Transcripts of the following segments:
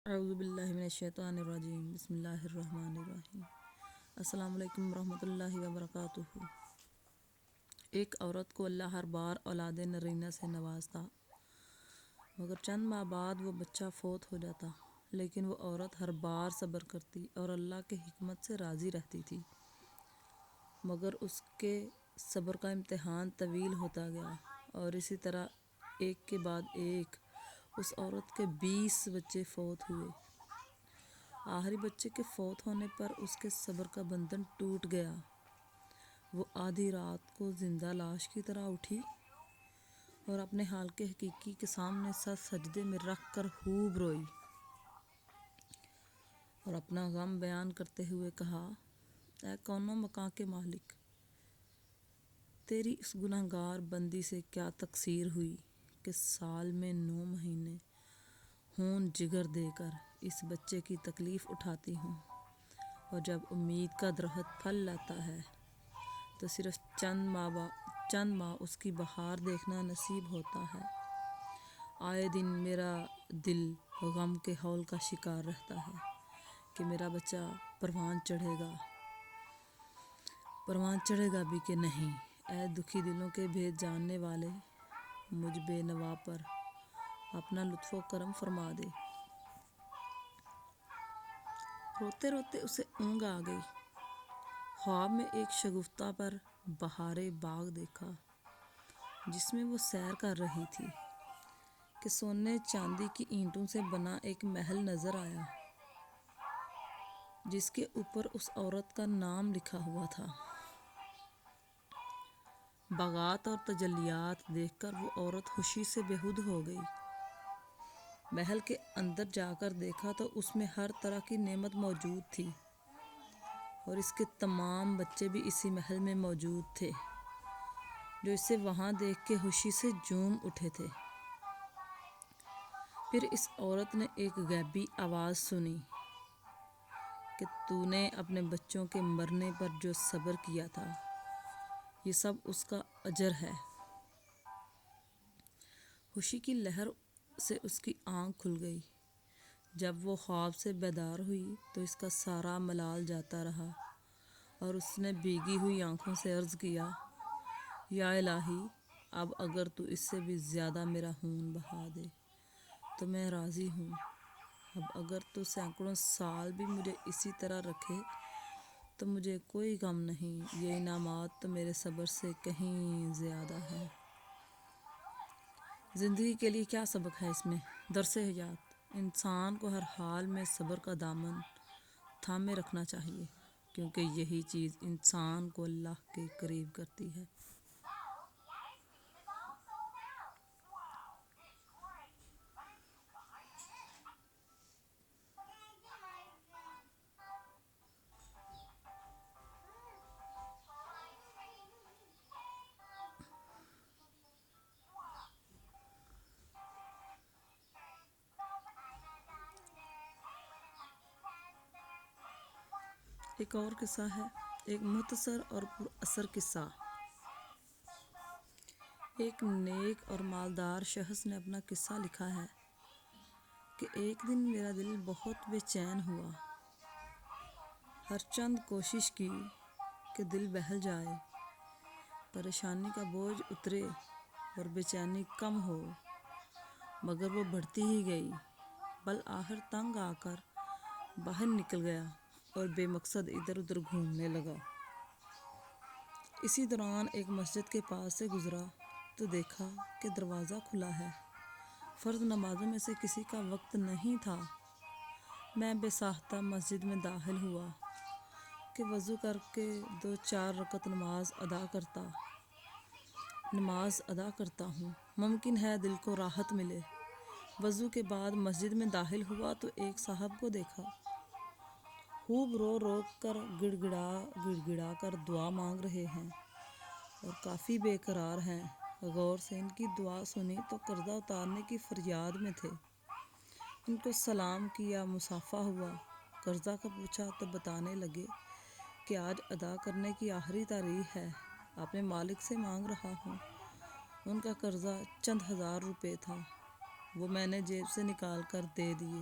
اعوذ باللہ من الشیطان الرجیم بسم اللہ الرحمن الرحیم السلام علیکم ورحمۃ اللہ وبرکاتہ۔ ایک عورت کو اللہ ہر بار اولاد نرینہ سے نوازتا، مگر چند ماہ بعد وہ بچہ فوت ہو جاتا، لیکن وہ عورت ہر بار صبر کرتی اور اللہ کے حکمت سے راضی رہتی تھی، مگر اس کے صبر کا امتحان طویل ہوتا گیا اور اسی طرح ایک کے بعد ایک اس عورت کے 20 بچے فوت ہوئے۔ آخری بچے کے فوت ہونے پر اس کے صبر کا بندھن ٹوٹ گیا۔ وہ آدھی رات کو زندہ لاش کی طرح اٹھی اور اپنے حال کے حقیقی کے سامنے سر سجدے میں رکھ کر خوب روئی اور اپنا غم بیان کرتے ہوئے کہا، اے کون و مکان کے مالک، تیری اس گنہگار بندی سے کیا تقصیر ہوئی کہ سال میں 9 مہینے خون جگر دے کر اس بچے کی تکلیف اٹھاتی ہوں، اور جب امید کا درخت پھل لاتا ہے تو صرف چند ماہ اس کی بہار دیکھنا نصیب ہوتا ہے۔ آئے دن میرا دل غم کے ہول کا شکار رہتا ہے کہ میرا بچہ پروان چڑھے گا بھی کہ نہیں۔ اے دکھی دلوں کے بھید جاننے والے، مجھ بے نوا پر اپنا لطف و کرم فرما دے۔ روتے روتے اسے اونگ آ گئی۔ خواب میں ایک شگفتہ پر بہار باغ دیکھا جس میں وہ سیر کر رہی تھی کہ سونے چاندی کی اینٹوں سے بنا ایک محل نظر آیا جس کے اوپر اس عورت کا نام لکھا ہوا تھا۔ باغات اور تجلیات دیکھ کر وہ عورت خوشی سے بے حد ہو گئی۔ محل کے اندر جا کر دیکھا تو اس میں ہر طرح کی نعمت موجود تھی اور اس کے تمام بچے بھی اسی محل میں موجود تھے جو اسے وہاں دیکھ کے خوشی سے جھوم اٹھے تھے۔ پھر اس عورت نے ایک غیبی آواز سنی کہ تو نے اپنے بچوں کے مرنے پر جو صبر کیا تھا، یہ سب اس کا اجر ہے۔ خوشی کی لہر سے اس کی آنکھ کھل گئی۔ جب وہ خواب سے بیدار ہوئی تو اس کا سارا ملال جاتا رہا اور اس نے بھیگی ہوئی آنکھوں سے عرض کیا، یا الہی، اب اگر تو اس سے بھی زیادہ میرا خون بہا دے تو میں راضی ہوں۔ اب اگر تو سینکڑوں سال بھی مجھے اسی طرح رکھے تو مجھے کوئی غم نہیں، یہ انعامات تو میرے صبر سے کہیں زیادہ ہیں۔ زندگی کے لیے کیا سبق ہے اس میں؟ درس حیات: انسان کو ہر حال میں صبر کا دامن تھامے رکھنا چاہیے، کیونکہ یہی چیز انسان کو اللہ کے قریب کرتی ہے۔ ایک اور قصہ ہے، ایک مختصر اور پر اثر قصہ۔ ایک نیک اور مالدار شخص نے اپنا قصہ لکھا ہے کہ ایک دن میرا دل بہت بے چین ہوا۔ ہر چند کوشش کی کہ دل بہل جائے، پریشانی کا بوجھ اترے اور بے چینی کم ہو، مگر وہ بڑھتی ہی گئی۔ بالآخر تنگ آ کر باہر نکل گیا اور بے مقصد ادھر ادھر گھومنے لگا۔ اسی دوران ایک مسجد کے پاس سے گزرا تو دیکھا کہ دروازہ کھلا ہے۔ فرض نمازوں میں سے کسی کا وقت نہیں تھا۔ میں بے ساختہ مسجد میں داخل ہوا کہ وضو کر کے 2-4 رکعت نماز ادا کرتا ہوں، ممکن ہے دل کو راحت ملے۔ وضو کے بعد مسجد میں داخل ہوا تو ایک صاحب کو دیکھا، خوب رو رو کر گڑ گڑا کر دعا مانگ رہے ہیں اور کافی بے قرار ہیں۔ غور سے ان کی دعا سنی تو قرضہ اتارنے کی فریاد میں تھے۔ ان کو سلام کیا، مصافحہ ہوا۔ قرضہ کا پوچھا تو بتانے لگے کہ آج ادا کرنے کی آخری تاریخ ہے، اپنے مالک سے مانگ رہا ہوں۔ ان کا قرضہ چند ہزار روپے تھا، وہ میں نے جیب سے نکال کر دے دیے۔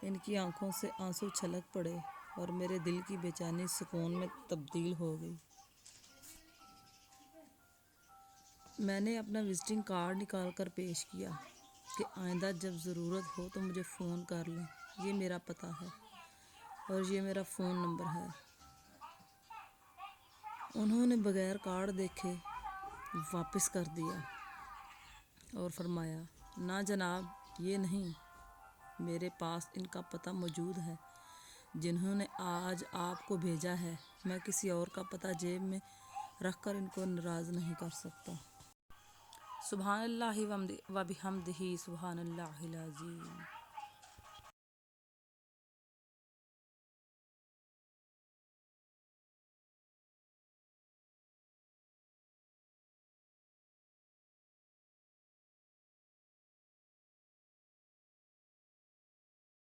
ان کی آنکھوں سے آنسو چھلک پڑے اور میرے دل کی بے چینی سکون میں تبدیل ہو گئی۔ میں نے اپنا وزٹنگ کارڈ نکال کر پیش کیا کہ آئندہ جب ضرورت ہو تو مجھے فون کر لیں، یہ میرا پتہ ہے اور یہ میرا فون نمبر ہے۔ انہوں نے بغیر کارڈ دیکھے واپس کر دیا اور فرمایا، نہ جناب، یہ نہیں، میرے پاس ان کا پتہ موجود ہے جنہوں نے آج آپ کو بھیجا ہے۔ میں کسی اور کا پتہ جیب میں رکھ کر ان کو ناراض نہیں کر سکتا۔ سبحان اللہ و بحمدہ، سبحان اللہ العظیم۔